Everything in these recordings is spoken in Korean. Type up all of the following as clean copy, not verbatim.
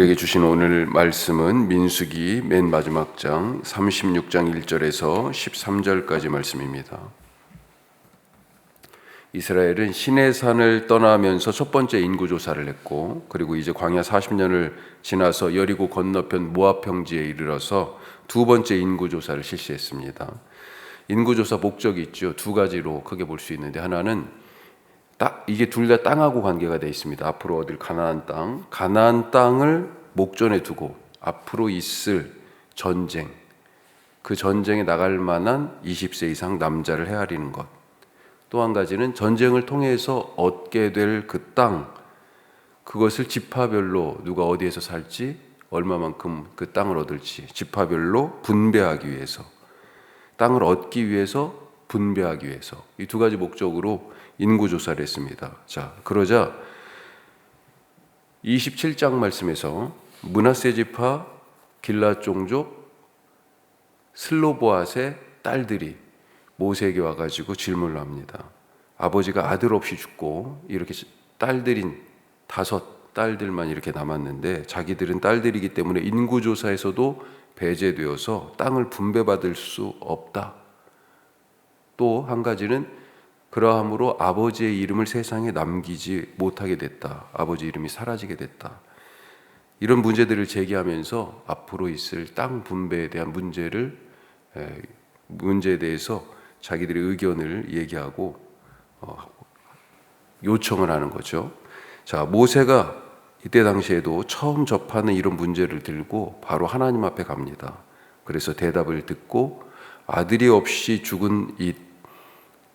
우리에게 주신 오늘 말씀은 민수기 맨 마지막 장 36장 1절에서 13절까지 말씀입니다. 이스라엘은 시내산을 떠나면서 첫 번째 인구조사를 했고, 그리고 이제 광야 40년을 지나서 여리고 건너편 모압 평지에 이르러서 두 번째 인구조사를 실시했습니다. 인구조사 목적이 있죠. 두 가지로 크게 볼 수 있는데, 하나는 이게 둘 다 땅하고 관계가 되어 있습니다. 앞으로 얻을 가나안 땅을 목전에 두고 앞으로 있을 전쟁, 그 전쟁에 나갈 만한 20세 이상 남자를 헤아리는 것. 또 한 가지는 전쟁을 통해서 얻게 될 그 땅, 그것을 지파별로 누가 어디에서 살지, 얼마만큼 그 땅을 얻을지 지파별로 분배하기 위해서, 땅을 얻기 위해서, 분배하기 위해서, 이 두 가지 목적으로 인구조사를 했습니다. 자, 그러자 27장 말씀에서 므낫세 지파 길앗 종족 슬로보앗의 딸들이 모세에게 와가지고 질문을 합니다. 아버지가 아들 없이 죽고 이렇게 딸들인 5 딸들만 이렇게 남았는데, 자기들은 딸들이기 때문에 인구조사에서도 배제되어서 땅을 분배받을 수 없다. 또 한 가지는 그러함으로 아버지의 이름을 세상에 남기지 못하게 됐다. 아버지 이름이 사라지게 됐다. 이런 문제들을 제기하면서 앞으로 있을 땅 분배에 대한 문제에 대해서 자기들의 의견을 얘기하고 요청을 하는 거죠. 자, 모세가 이때 당시에도 처음 접하는 이런 문제를 들고 바로 하나님 앞에 갑니다. 그래서 대답을 듣고 아들이 없이 죽은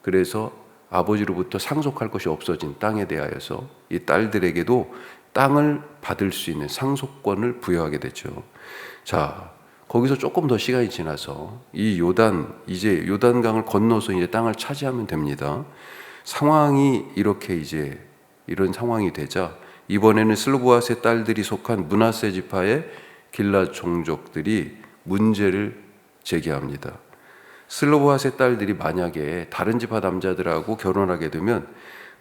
그래서 아버지로부터 상속할 것이 없어진 땅에 대하여서 이 딸들에게도 땅을 받을 수 있는 상속권을 부여하게 되죠. 자, 거기서 조금 더 시간이 지나서 이제 요단강을 건너서 이제 땅을 차지하면 됩니다. 상황이 이런 상황이 되자 이번에는 슬로보앗의 딸들이 속한 므낫세 지파의 길앗 종족들이 문제를 제기합니다. 슬로보앗의 딸들이 만약에 다른 지파 남자들하고 결혼하게 되면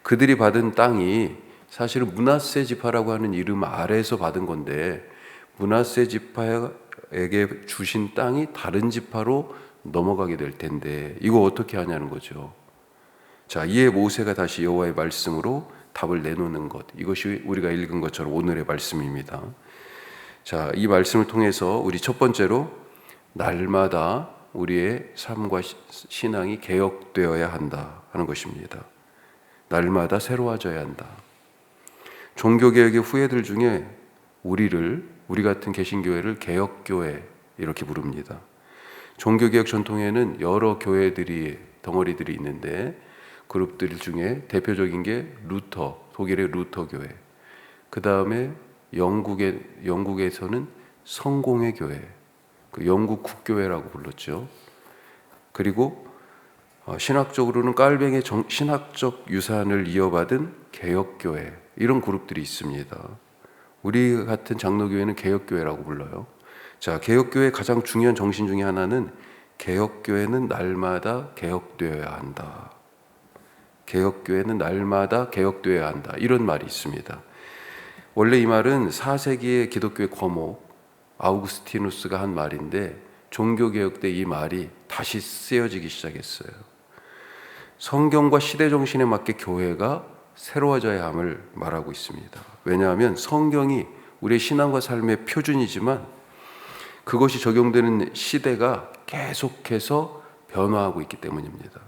그들이 받은 땅이 사실은 므낫세 지파라고 하는 이름 아래에서 받은 건데, 므낫세 지파에게 주신 땅이 다른 지파로 넘어가게 될 텐데 이거 어떻게 하냐는 거죠. 자, 이에 모세가 다시 여호와의 말씀으로 답을 내놓는 것, 이것이 우리가 읽은 것처럼 오늘의 말씀입니다. 자, 이 말씀을 통해서 우리 첫 번째로 날마다 우리의 삶과 신앙이 개혁되어야 한다 하는 것입니다. 날마다 새로워져야 한다. 종교개혁의 후예들 중에 우리 같은 개신교회를 개혁교회 이렇게 부릅니다. 종교개혁 전통에는 여러 덩어리들이 있는데, 그룹들 중에 대표적인 게 독일의 루터 교회, 그 다음에 영국에서는 성공회 교회, 그 영국 국교회라고 불렀죠. 그리고 신학적으로는 깔뱅의 신학적 유산을 이어받은 개혁교회, 이런 그룹들이 있습니다. 우리 같은 장로교회는 개혁교회라고 불러요. 자, 개혁교회의 가장 중요한 정신 중에 하나는 개혁교회는 날마다 개혁되어야 한다. 개혁교회는 날마다 개혁되어야 한다. 이런 말이 있습니다. 원래 이 말은 4세기의 기독교의 거목 아우구스티누스가 한 말인데, 종교개혁 때 이 말이 다시 쓰여지기 시작했어요. 성경과 시대 정신에 맞게 교회가 새로워져야 함을 말하고 있습니다. 왜냐하면 성경이 우리의 신앙과 삶의 표준이지만 그것이 적용되는 시대가 계속해서 변화하고 있기 때문입니다.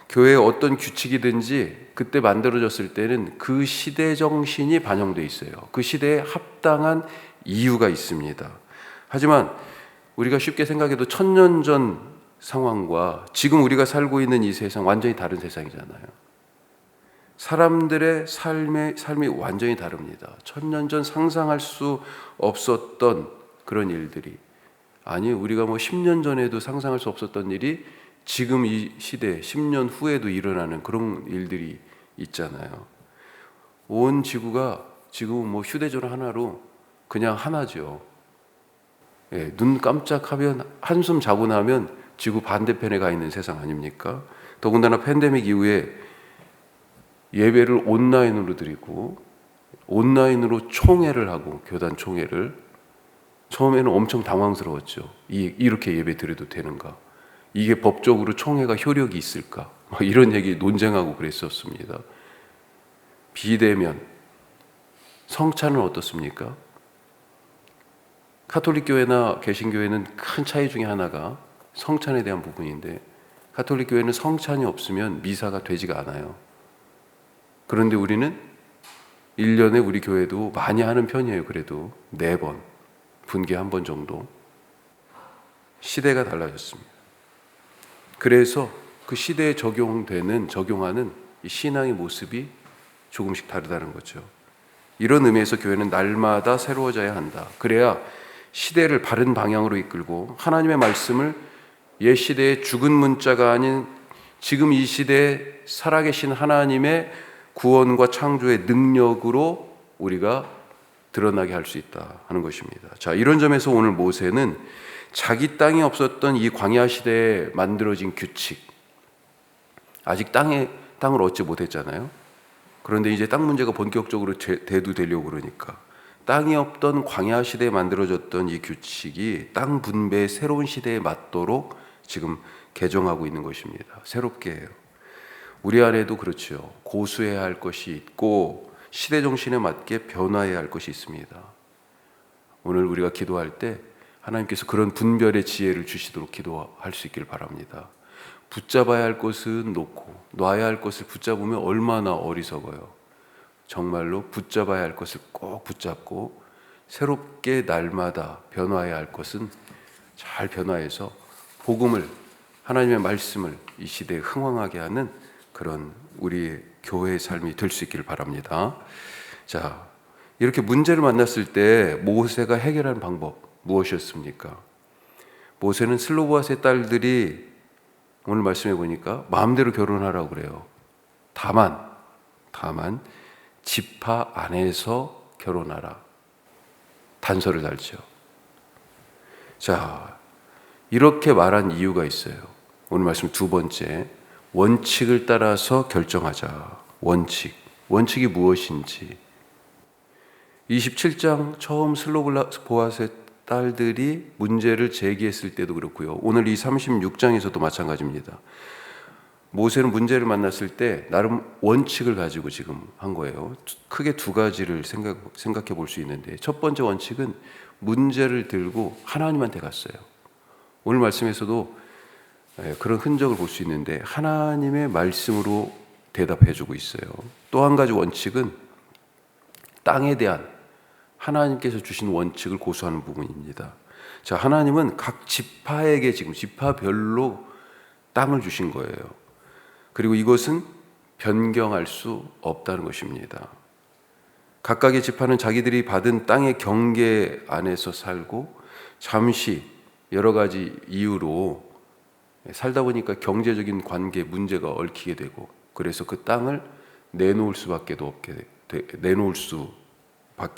교회에 어떤 규칙이든지 그때 만들어졌을 때는 그 시대 정신이 반영되어 있어요. 그 시대에 합당한 이유가 있습니다. 하지만 우리가 쉽게 생각해도 1000년 전 상황과 지금 우리가 살고 있는 이 세상 완전히 다른 세상이잖아요. 사람들의 삶이 완전히 다릅니다. 1000년 전 상상할 수 없었던 그런 일들이, 우리가 10년 전에도 상상할 수 없었던 일이 지금 이 시대 10년 후에도 일어나는 그런 일들이 있잖아요. 온 지구가 지금은 휴대전화 하나로 그냥 하나죠. 눈 깜짝하면, 한숨 자고 나면 지구 반대편에 가 있는 세상 아닙니까? 더군다나 팬데믹 이후에 예배를 온라인으로 드리고 온라인으로 총회를 하고, 교단 총회를. 처음에는 엄청 당황스러웠죠. 이렇게 예배 드려도 되는가? 이게 법적으로 총회가 효력이 있을까? 이런 얘기 논쟁하고 그랬었습니다. 비대면, 성찬은 어떻습니까? 가톨릭 교회나 개신교회는 큰 차이 중에 하나가 성찬에 대한 부분인데, 가톨릭 교회는 성찬이 없으면 미사가 되지가 않아요. 그런데 우리는 1년에 우리 교회도 많이 하는 편이에요. 그래도 4번, 분기에 1번 정도. 시대가 달라졌습니다. 그래서 그 시대에 적용하는 이 신앙의 모습이 조금씩 다르다는 거죠. 이런 의미에서 교회는 날마다 새로워져야 한다. 그래야 시대를 바른 방향으로 이끌고 하나님의 말씀을 옛 시대의 죽은 문자가 아닌 지금 이 시대에 살아계신 하나님의 구원과 창조의 능력으로 우리가 드러나게 할 수 있다 하는 것입니다. 자, 이런 점에서 오늘 모세는 자기 땅이 없었던 이 광야 시대에 만들어진 규칙, 아직 땅을 얻지 못했잖아요. 그런데 이제 땅 문제가 본격적으로 대두되려고 그러니까 땅이 없던 광야 시대에 만들어졌던 이 규칙이 땅 분배의 새로운 시대에 맞도록 지금 개정하고 있는 것입니다. 새롭게 해요. 우리 안에도 그렇죠. 고수해야 할 것이 있고 시대 정신에 맞게 변화해야 할 것이 있습니다. 오늘 우리가 기도할 때 하나님께서 그런 분별의 지혜를 주시도록 기도할 수 있길 바랍니다. 붙잡아야 할 것은 놓고 놔야 할 것을 붙잡으면 얼마나 어리석어요. 정말로 붙잡아야 할 것을 꼭 붙잡고 새롭게 날마다 변화해야 할 것은 잘 변화해서 복음을, 하나님의 말씀을 이 시대에 흥왕하게 하는 그런 우리 교회의 삶이 될 수 있기를 바랍니다. 자, 이렇게 문제를 만났을 때 모세가 해결하는 방법 무엇이었습니까? 모세는 슬로보아스의 딸들이 오늘 말씀해 보니까 마음대로 결혼하라고 그래요. 다만 지파 안에서 결혼하라. 단서를 달죠. 자, 이렇게 말한 이유가 있어요. 오늘 말씀 2번째, 원칙을 따라서 결정하자. 원칙이 무엇인지. 27장 처음 슬로보아스의 딸들이 문제를 제기했을 때도 그렇고요. 오늘 이 36장에서도 마찬가지입니다. 모세는 문제를 만났을 때 나름 원칙을 가지고 지금 한 거예요. 크게 2가지를 생각해 볼 수 있는데, 첫 번째 원칙은 문제를 들고 하나님한테 갔어요. 오늘 말씀에서도 그런 흔적을 볼 수 있는데 하나님의 말씀으로 대답해 주고 있어요. 또 한 가지 원칙은 땅에 대한 하나님께서 주신 원칙을 고수하는 부분입니다. 자, 하나님은 각 지파에게 지금 지파별로 땅을 주신 거예요. 그리고 이것은 변경할 수 없다는 것입니다. 각각의 지파는 자기들이 받은 땅의 경계 안에서 살고 잠시 여러 가지 이유로 살다 보니까 경제적인 관계 문제가 얽히게 되고, 그래서 그 땅을 내놓을 수밖에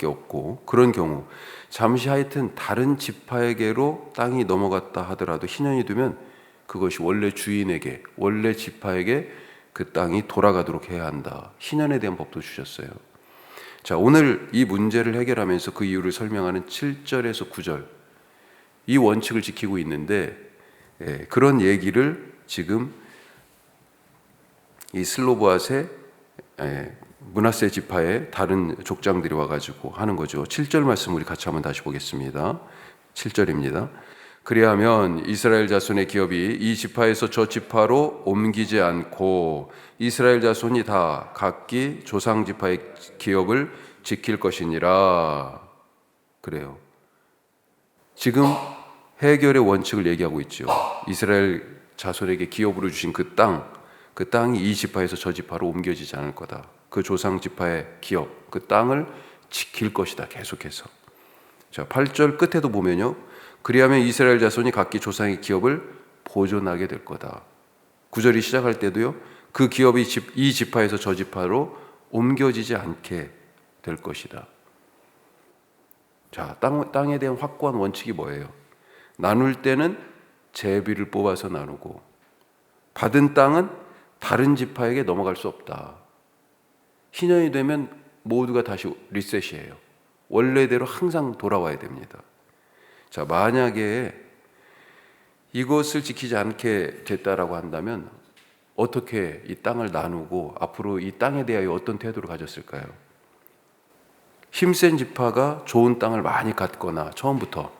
없고, 그런 경우 잠시 하여튼 다른 지파에게로 땅이 넘어갔다 하더라도 희년이 되면 그것이 원래 주인에게, 원래 지파에게 그 땅이 돌아가도록 해야 한다. 희년에 대한 법도 주셨어요. 자, 오늘 이 문제를 해결하면서 그 이유를 설명하는 7절에서 9절, 이 원칙을 지키고 있는데, 그런 얘기를 지금 이 슬로보아스의 므낫세 지파의 다른 족장들이 와가지고 하는 거죠. 7절 말씀 우리 같이 한번 다시 보겠습니다. 7절입니다. 그리하면 이스라엘 자손의 기업이 이 지파에서 저 지파로 옮기지 않고 이스라엘 자손이 다 각기 조상 지파의 기업을 지킬 것이니라. 그래요. 지금 해결의 원칙을 얘기하고 있죠. 이스라엘 자손에게 기업으로 주신 그 땅이 이 지파에서 저 지파로 옮겨지지 않을 거다. 그 조상 지파의 기업, 그 땅을 지킬 것이다. 계속해서. 자, 8절 끝에도 보면요. 그리하면 이스라엘 자손이 각기 조상의 기업을 보존하게 될 거다. 9절이 시작할 때도요. 그 기업이 이 지파에서 저 지파로 옮겨지지 않게 될 것이다. 자, 땅에 대한 확고한 원칙이 뭐예요? 나눌 때는 제비를 뽑아서 나누고 받은 땅은 다른 지파에게 넘어갈 수 없다. 희년이 되면 모두가 다시 리셋이에요. 원래대로 항상 돌아와야 됩니다. 자, 만약에 이것을 지키지 않게 됐다라고 한다면 어떻게 이 땅을 나누고 앞으로 이 땅에 대하여 어떤 태도를 가졌을까요? 힘센 지파가 좋은 땅을 많이 갖거나 처음부터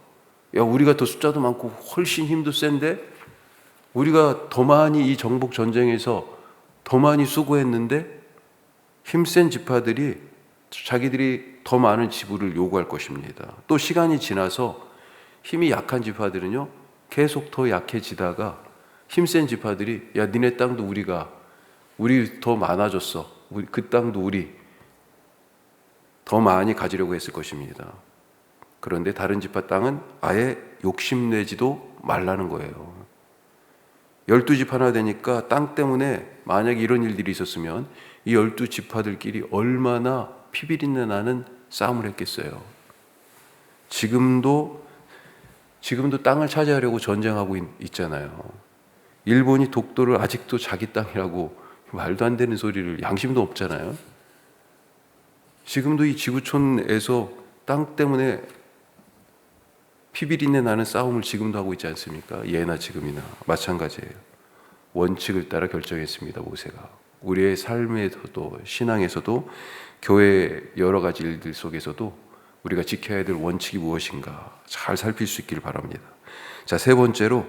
야, 우리가 더 숫자도 많고 훨씬 힘도 센데 우리가 더 많이 이 정복 전쟁에서 더 많이 수고했는데 힘센 지파들이 자기들이 더 많은 지분을 요구할 것입니다. 또 시간이 지나서 힘이 약한 지파들은요 계속 더 약해지다가 힘센 지파들이 야, 니네 땅도 우리 더 많아졌어. 그 땅도 우리 더 많이 가지려고 했을 것입니다. 그런데 다른 지파 땅은 아예 욕심내지도 말라는 거예요. 12집 하나 되니까 땅 때문에 만약에 이런 일들이 있었으면 이 12지파들끼리 얼마나 피비린내 나는 싸움을 했겠어요. 지금도 땅을 차지하려고 전쟁하고 있잖아요. 일본이 독도를 아직도 자기 땅이라고 말도 안 되는 소리를, 양심도 없잖아요. 지금도 이 지구촌에서 땅 때문에 피비린내 나는 싸움을 지금도 하고 있지 않습니까? 예나 지금이나 마찬가지예요. 원칙을 따라 결정했습니다, 모세가. 우리의 삶에서도 신앙에서도 교회 여러 가지 일들 속에서도 우리가 지켜야 될 원칙이 무엇인가 잘 살필 수 있기를 바랍니다. 자, 세 번째로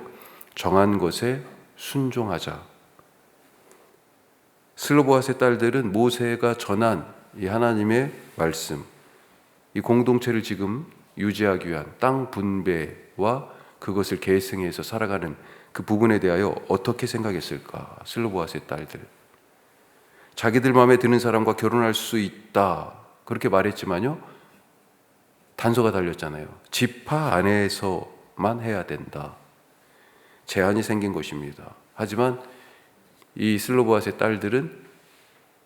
정한 것에 순종하자. 슬로보앗의 딸들은 모세가 전한 이 하나님의 말씀, 이 공동체를 지금 유지하기 위한 땅 분배와 그것을 계승해서 살아가는 그 부분에 대하여 어떻게 생각했을까? 슬로보앗의 딸들. 자기들 마음에 드는 사람과 결혼할 수 있다 그렇게 말했지만요, 단서가 달렸잖아요. 지파 안에서만 해야 된다. 제한이 생긴 것입니다. 하지만 이 슬로보앗의 딸들은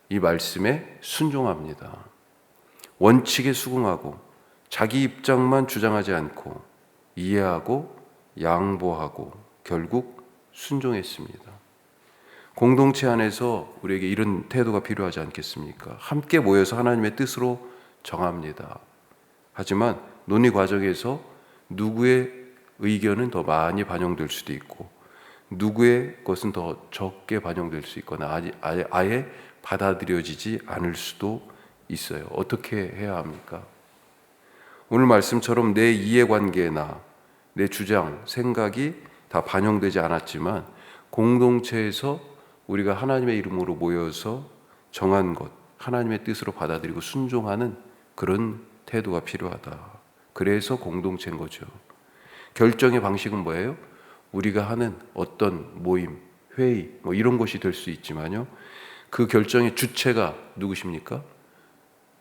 이 말씀에 순종합니다. 원칙에 수긍하고 자기 입장만 주장하지 않고 이해하고 양보하고 결국 순종했습니다. 공동체 안에서 우리에게 이런 태도가 필요하지 않겠습니까? 함께 모여서 하나님의 뜻으로 정합니다. 하지만 논의 과정에서 누구의 의견은 더 많이 반영될 수도 있고 누구의 것은 더 적게 반영될 수 있거나 아예 받아들여지지 않을 수도 있어요. 어떻게 해야 합니까? 오늘 말씀처럼 내 이해관계나 내 주장, 생각이 다 반영되지 않았지만 공동체에서 우리가 하나님의 이름으로 모여서 정한 것, 하나님의 뜻으로 받아들이고 순종하는 그런 태도가 필요하다. 그래서 공동체인 거죠. 결정의 방식은 뭐예요? 우리가 하는 어떤 모임, 회의, 이런 것이 될 수 있지만요, 그 결정의 주체가 누구십니까?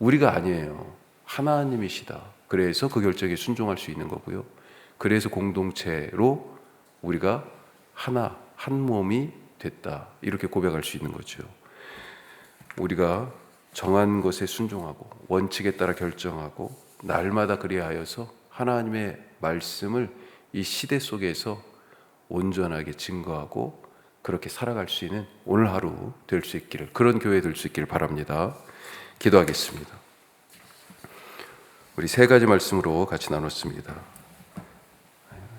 우리가 아니에요. 하나님이시다. 그래서 그 결정에 순종할 수 있는 거고요. 그래서 공동체로 우리가 하나, 한 몸이 됐다. 이렇게 고백할 수 있는 거죠. 우리가 정한 것에 순종하고 원칙에 따라 결정하고 날마다 그리하여서 하나님의 말씀을 이 시대 속에서 온전하게 증거하고 그렇게 살아갈 수 있는 오늘 하루 될 수 있기를, 그런 교회 될 수 있기를 바랍니다. 기도하겠습니다. 우리 세 가지 말씀으로 같이 나눴습니다.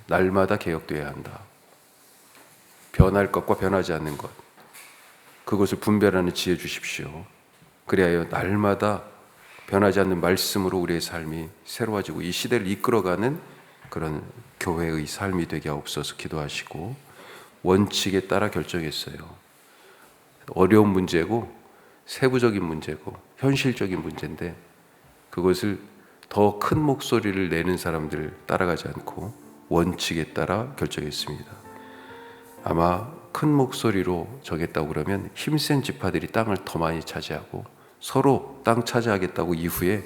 날마다 개혁되어야 한다. 변할 것과 변하지 않는 것, 그것을 분별하는 지혜 주십시오. 그리하여 날마다 변하지 않는 말씀으로 우리의 삶이 새로워지고 이 시대를 이끌어가는 그런 교회의 삶이 되게 하옵소서. 기도하시고, 원칙에 따라 결정했어요. 어려운 문제고 세부적인 문제고 현실적인 문제인데 그것을 더 큰 목소리를 내는 사람들 따라가지 않고 원칙에 따라 결정했습니다. 아마 큰 목소리로 정했다고 그러면 힘센 지파들이 땅을 더 많이 차지하고 서로 땅 차지하겠다고 이후에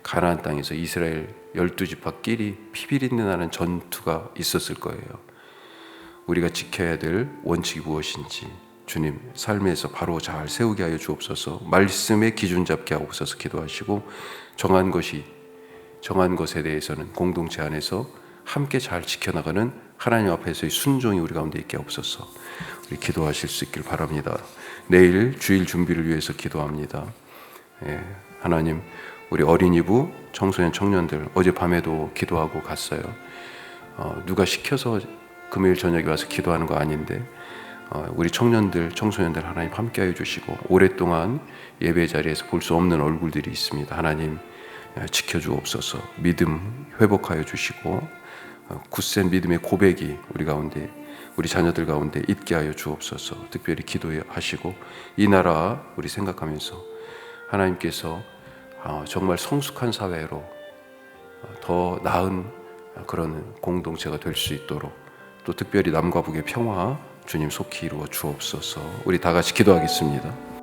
가나안 땅에서 이스라엘 12지파끼리 피비린내 나는 전투가 있었을 거예요. 우리가 지켜야 될 원칙이 무엇인지 주님 삶에서 바로 잘 세우게 하여 주옵소서. 말씀의 기준 잡게 하옵소서. 기도하시고 정한 것에 대해서는 공동체 안에서 함께 잘 지켜나가는 하나님 앞에서의 순종이 우리 가운데 있게 하옵소서. 우리 기도하실 수 있길 바랍니다. 내일 주일 준비를 위해서 기도합니다. 하나님, 우리 어린이부, 청소년, 청년들 어젯밤에도 기도하고 갔어요. 누가 시켜서 금요일 저녁에 와서 기도하는 거 아닌데 우리 청년들, 청소년들 하나님 함께하여 주시고 오랫동안 예배 자리에서 볼 수 없는 얼굴들이 있습니다. 하나님 지켜주옵소서. 믿음 회복하여 주시고 굳센 믿음의 고백이 우리 가운데, 우리 자녀들 가운데 있게 하여 주옵소서. 특별히 기도하시고 이 나라 우리 생각하면서 하나님께서 정말 성숙한 사회로 더 나은 그런 공동체가 될 수 있도록, 또 특별히 남과 북의 평화 주님 속히 이루어 주옵소서. 우리 다 같이 기도하겠습니다.